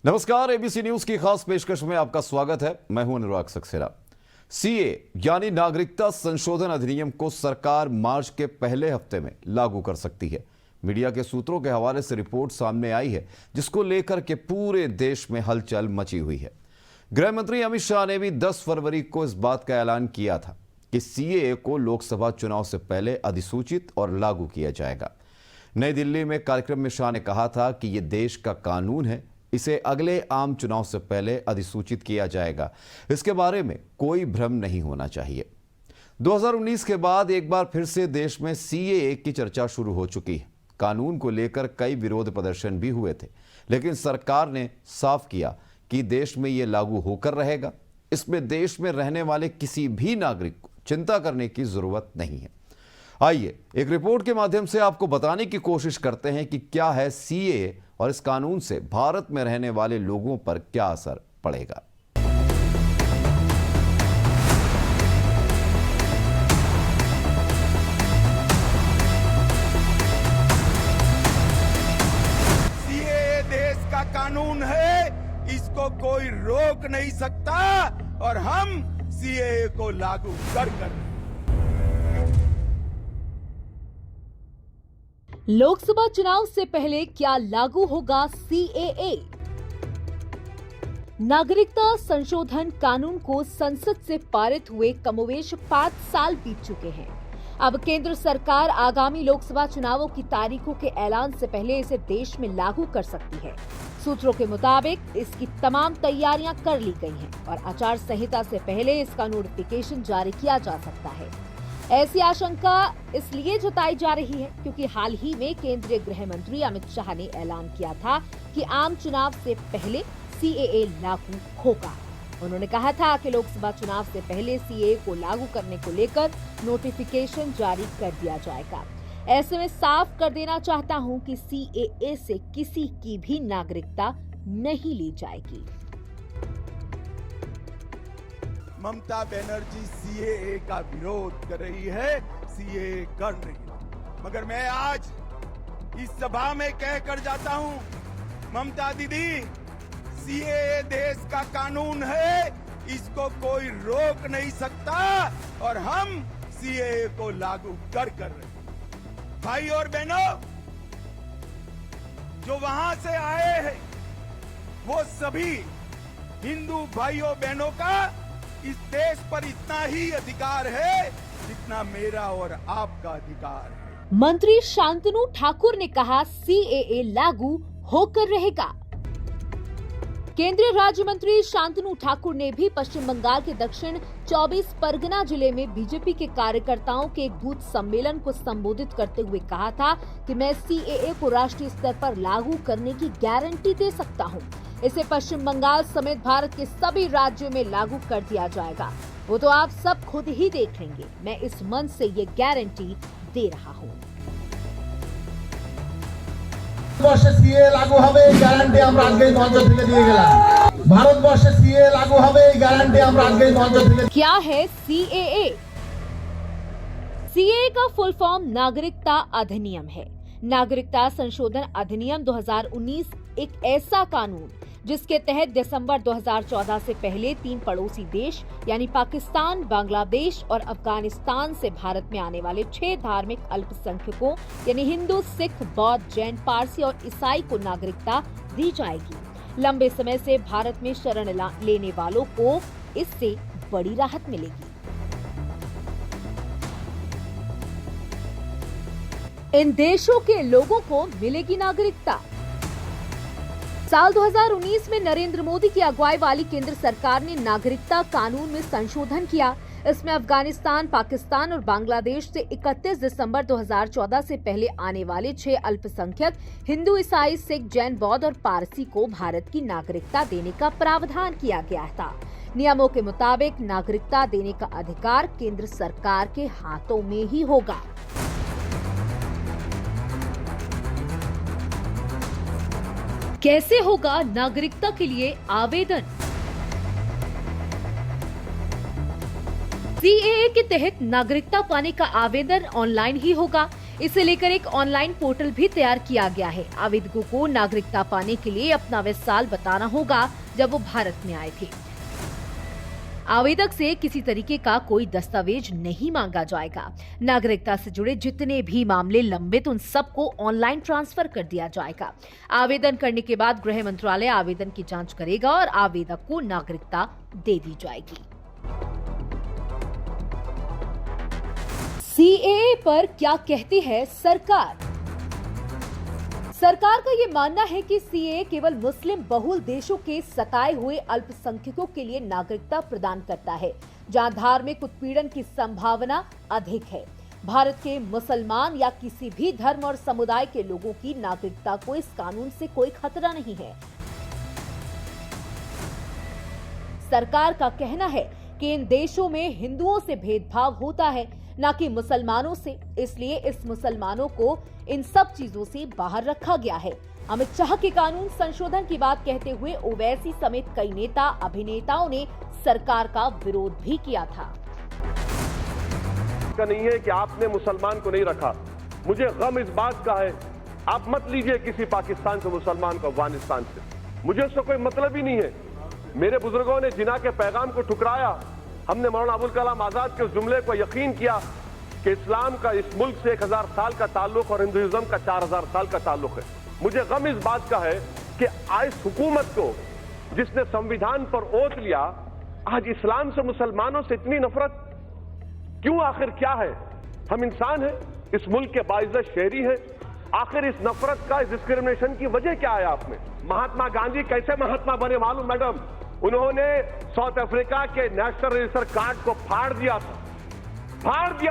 नमस्कार, ABC news की खास पेशकश में आपका स्वागत है। मैं हूं अनुराग सक्सेना। सीए यानी नागरिकता संशोधन अधिनियम को सरकार मार्च के पहले हफ्ते में लागू कर सकती है। मीडिया के सूत्रों के हवाले से रिपोर्ट सामने आई है, जिसको लेकर के पूरे देश में हलचल मची हुई है। गृह मंत्री अमित शाह ने भी 10 फरवरी को इस बात का ऐलान किया था कि सीए को लोकसभा चुनाव से पहले अधिसूचित और लागू किया जाएगा। नई दिल्ली में कार्यक्रम में शाह ने कहा था कि यह देश का कानून है, इसे अगले आम चुनाव से पहले अधिसूचित किया जाएगा। इसके बारे में कोई भ्रम नहीं होना चाहिए। 2019 के बाद एक बार फिर से देश में सीएए की चर्चा शुरू हो चुकी है। कानून को लेकर कई विरोध प्रदर्शन भी हुए थे, लेकिन सरकार ने साफ किया कि देश में ये लागू होकर रहेगा। इसमें देश में रहने वाले किसी भी नागरिक को चिंता करने की जरूरत नहीं है। आइए एक रिपोर्ट के माध्यम से आपको बताने की कोशिश करते हैं कि क्या है सीएए और इस कानून से भारत में रहने वाले लोगों पर क्या असर पड़ेगा। सीएए देश का कानून है, इसको कोई रोक नहीं सकता और हम सीएए को लागू कर लोकसभा चुनाव से पहले क्या लागू होगा सीएए? नागरिकता संशोधन कानून को संसद से पारित हुए कमोवेश 5 साल बीत चुके हैं। अब केंद्र सरकार आगामी लोकसभा चुनावों की तारीखों के ऐलान से पहले इसे देश में लागू कर सकती है। सूत्रों के मुताबिक इसकी तमाम तैयारियां कर ली गई हैं और आचार संहिता से पहले इसका नोटिफिकेशन जारी किया जा सकता है। ऐसी आशंका इसलिए जताई जा रही है क्योंकि हाल ही में केंद्रीय गृह मंत्री अमित शाह ने ऐलान किया था कि आम चुनाव से पहले सीएए लागू होगा। उन्होंने कहा था कि लोकसभा चुनाव से पहले सीएए को लागू करने को लेकर नोटिफिकेशन जारी कर दिया जाएगा। ऐसे में साफ कर देना चाहता हूं कि सीएए से किसी की भी नागरिकता नहीं ली जाएगी। ममता बनर्जी सीएए का विरोध कर रही है, सीएए कर रही है, मगर मैं आज इस सभा में कहकर जाता हूं, ममता दीदी, सीएए देश का कानून है, इसको कोई रोक नहीं सकता और हम सीएए को लागू कर रहे हैं। भाई और बहनों, जो वहां से आए हैं वो सभी हिंदू भाइयों बहनों का इस देश पर इतना ही अधिकार है जितना मेरा और आपका अधिकार है। मंत्री शांतनु ठाकुर ने कहा सीएए लागू होकर रहेगा। केंद्रीय राज्य मंत्री शांतनु ठाकुर ने भी पश्चिम बंगाल के दक्षिण 24 परगना जिले में बीजेपी के कार्यकर्ताओं के एक बूथ सम्मेलन को संबोधित करते हुए कहा था कि मैं सीएए को राष्ट्रीय स्तर पर लागू करने की गारंटी दे सकता हूं। इसे पश्चिम बंगाल समेत भारत के सभी राज्यों में लागू कर दिया जाएगा। वो तो आप सब खुद ही देख लेंगे। मैं इस मन से ये गारंटी दे रहा हूँ। ভারতবর্ষে সিএ লাগু হবে এই গ্যারান্টি আমরা আজকে এই মঞ্চ থেকে দিয়ে গেলাম। ভারতবর্ষে সিএ লাগু হবে এই গ্যারান্টি আমরা আজকে এই মঞ্চ থেকে। क्या है सीएए? सीएए का फुल फॉर्म नागरिकता अधिनियम है। नागरिकता संशोधन अधिनियम 2019 एक ऐसा कानून जिसके तहत दिसंबर 2014 से पहले 3 पड़ोसी देश यानी पाकिस्तान, बांग्लादेश और अफगानिस्तान से भारत में आने वाले 6 धार्मिक अल्पसंख्यकों यानी हिंदू, सिख, बौद्ध, जैन, पारसी और ईसाई को नागरिकता दी जाएगी। लंबे समय से भारत में शरण लेने वालों को इससे बड़ी राहत मिलेगी। इन देशों के लोगों को मिलेगी नागरिकता। साल 2019 में नरेंद्र मोदी की अगुवाई वाली केंद्र सरकार ने नागरिकता कानून में संशोधन किया। इसमें अफगानिस्तान, पाकिस्तान और बांग्लादेश से 31 दिसंबर 2014 से पहले आने वाले 6 अल्पसंख्यक हिंदू, ईसाई, सिख, जैन, बौद्ध और पारसी को भारत की नागरिकता देने का प्रावधान किया गया था। नियमों के मुताबिक नागरिकता देने का अधिकार केंद्र सरकार के हाथों में ही होगा। कैसे होगा नागरिकता के लिए आवेदन? सीएए के तहत नागरिकता पाने का आवेदन ऑनलाइन ही होगा। इसे लेकर एक ऑनलाइन पोर्टल भी तैयार किया गया है। आवेदकों को नागरिकता पाने के लिए अपना वह साल बताना होगा जब वो भारत में आए थे। आवेदक से किसी तरीके का कोई दस्तावेज नहीं मांगा जाएगा। नागरिकता से जुड़े जितने भी मामले लंबित उन सबको ऑनलाइन ट्रांसफर कर दिया जाएगा। आवेदन करने के बाद गृह मंत्रालय आवेदन की जांच करेगा और आवेदक को नागरिकता दे दी जाएगी। सीएए पर क्या कहती है सरकार? सरकार का ये मानना है कि सीएए केवल मुस्लिम बहुल देशों के सताए हुए अल्पसंख्यकों के लिए नागरिकता प्रदान करता है, जहां धार्मिक उत्पीड़न की संभावना अधिक है। भारत के मुसलमान या किसी भी धर्म और समुदाय के लोगों की नागरिकता को इस कानून से कोई खतरा नहीं है। सरकार का कहना है कि इन देशों में हिंदुओं से भेदभाव होता है, न कि मुसलमानों से, इसलिए इस मुसलमानों को इन सब चीजों से बाहर रखा गया है। अमित शाह के कानून संशोधन की बात कहते हुए ओवैसी समेत कई नेता अभिनेताओं ने सरकार का विरोध भी किया था। का नहीं है कि आपने मुसलमान को नहीं रखा, मुझे गम इस बात का है, आप मत लीजिए किसी पाकिस्तान से मुसलमान को, अफगानिस्तान से, मुझे उसका कोई मतलब ही नहीं है। मेरे बुजुर्गों ने जिना के पैगाम को ठुकराया, हमने मौलाना अबुल कलाम आजाद के उस जुमले को यकीन किया कि इस्लाम का इस मुल्क से 1000 साल का ताल्लुक और हिंदुइज्म का 4000 साल का ताल्लुक है। मुझे गम इस बात का है कि आज हुकूमत को, जिसने संविधान पर ओत लिया, आज इस्लाम से, मुसलमानों से इतनी नफरत क्यों? आखिर क्या है? हम इंसान हैं, इस मुल्क के बाइज्जत शहरी हैं, आखिर इस नफरत का, इस डिस्क्रिमिनेशन की वजह क्या है आप में? महात्मा गांधी कैसे महात्मा बने मालूम मैडम? उन्होंने साउथ अफ्रीका के नेशनल रजिस्टर कार्ड को फाड़ दिया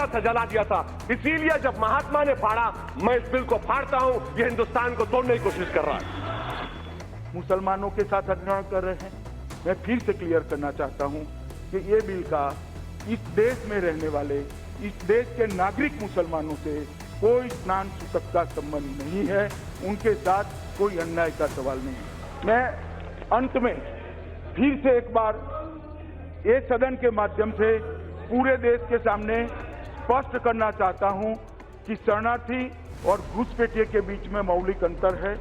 था, जला दिया था। इसीलिए जब महात्मा ने फाड़ा, मैं इस बिल को फाड़ता हूं। ये हिंदुस्तान को तोड़ने की कोशिश कर रहा है। मुसलमानों के साथ अन्याय कर रहे हैं। मैं फिर से क्लियर करना चाहता हूं कि ये बिल का इस देश में रहने वाले, इस देश के नागरिक मुसलमानों से कोई स्नान सूतक का संबंध नहीं है, उनके साथ कोई अन्याय का सवाल नहीं। मैं अंत में फिर से एक बार ये सदन के माध्यम से पूरे देश के सामने स्पष्ट करना चाहता हूं कि शरणार्थी और घुसपैठिए के बीच में मौलिक अंतर है।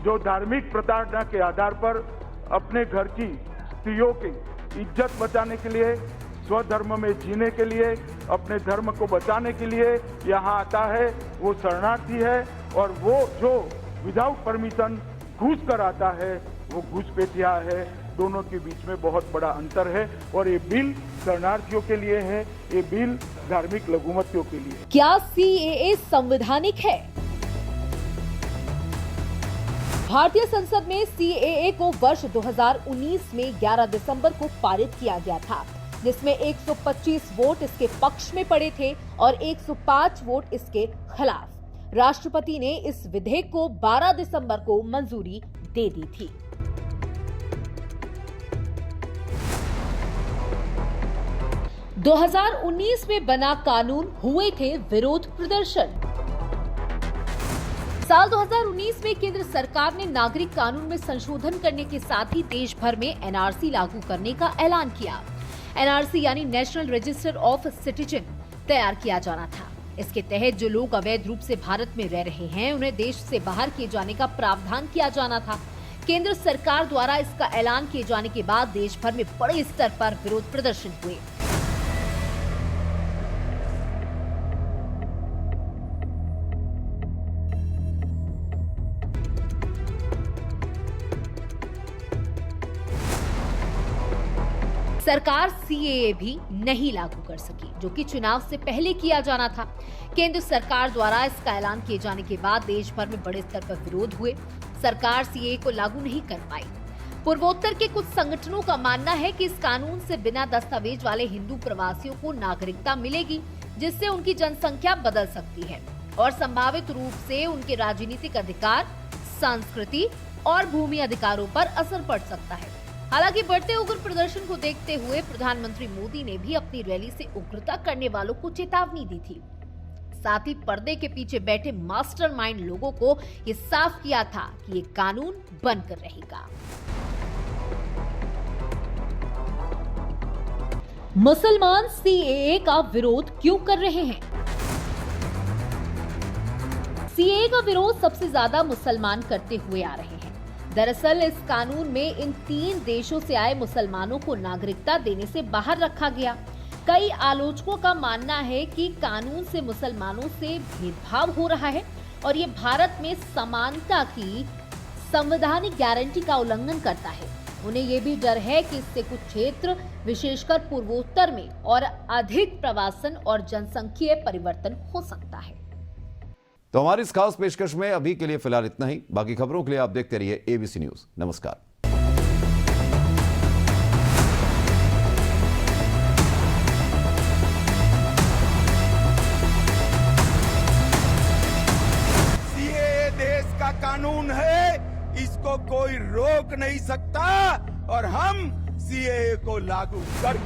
जो धार्मिक प्रताड़ना के आधार पर अपने घर की स्त्रियों की इज्जत बचाने के लिए, स्वधर्म में जीने के लिए, अपने धर्म को बचाने के लिए यहाँ आता है, वो शरणार्थी है। और वो जो विदाउट परमिशन घुस कर आता है, वो घुसपैठिया है। दोनों के बीच में बहुत बड़ा अंतर है और ये बिल शरणार्थियों के लिए है, ये बिल धार्मिक लघुमतियों के लिए। क्या सीएए संवैधानिक है? भारतीय संसद में सीएए को वर्ष 2019 में 11 दिसंबर को पारित किया गया था, जिसमें 125 वोट इसके पक्ष में पड़े थे और 105 वोट इसके खिलाफ। राष्ट्रपति ने इस विधेयक को 12 दिसंबर को मंजूरी दे दी थी। दो 2019 में बना कानून, हुए थे विरोध प्रदर्शन। साल 2019 में केंद्र सरकार ने नागरिक कानून में संशोधन करने के साथ ही देश भर में एनआरसी लागू करने का ऐलान किया। एनआरसी यानी नेशनल रजिस्टर ऑफ सिटीजन तैयार किया जाना था। इसके तहत जो लोग अवैध रूप से भारत में रह रहे हैं, उन्हें देश से बाहर किए जाने का प्रावधान किया जाना था। केंद्र सरकार द्वारा इसका ऐलान किए जाने के बाद देश भर में बड़े स्तर पर विरोध प्रदर्शन हुए। सरकार सीएए भी नहीं लागू कर सकी, जो कि चुनाव से पहले किया जाना था। केंद्र सरकार द्वारा इसका ऐलान किए जाने के बाद देश भर में बड़े स्तर पर विरोध हुए। सरकार सीएए को लागू नहीं कर पाई। पूर्वोत्तर के कुछ संगठनों का मानना है कि इस कानून से बिना दस्तावेज वाले हिंदू प्रवासियों को नागरिकता मिलेगी, जिससे उनकी जनसंख्या बदल सकती है और संभावित रूप से उनके राजनीतिक अधिकार, संस्कृति और भूमि अधिकारों पर असर पड़ सकता है। हालांकि बढ़ते उग्र प्रदर्शन को देखते हुए प्रधानमंत्री मोदी ने भी अपनी रैली से उग्रता करने वालों को चेतावनी दी थी। साथ ही पर्दे के पीछे बैठे मास्टरमाइंड लोगों को ये साफ किया था कि ये कानून बनकर रहेगा। मुसलमान सीएए का विरोध क्यों कर रहे हैं? सीएए का विरोध सबसे ज्यादा मुसलमान करते हुए आ रहे हैं। दरअसल इस कानून में इन 3 देशों से आए मुसलमानों को नागरिकता देने से बाहर रखा गया। कई आलोचकों का मानना है कि कानून से मुसलमानों से भेदभाव हो रहा है और ये भारत में समानता की संवैधानिक गारंटी का उल्लंघन करता है। उन्हें ये भी डर है कि इससे कुछ क्षेत्र विशेषकर पूर्वोत्तर में और अधिक प्रवासन और जनसंख्यीय परिवर्तन हो सकता है। तो हमारी इस खास पेशकश में अभी के लिए फिलहाल इतना ही। बाकी खबरों के लिए आप देखते रहिए एबीसी न्यूज। नमस्कार। सीएए देश का कानून है, इसको कोई रोक नहीं सकता और हम सीएए को लागू कर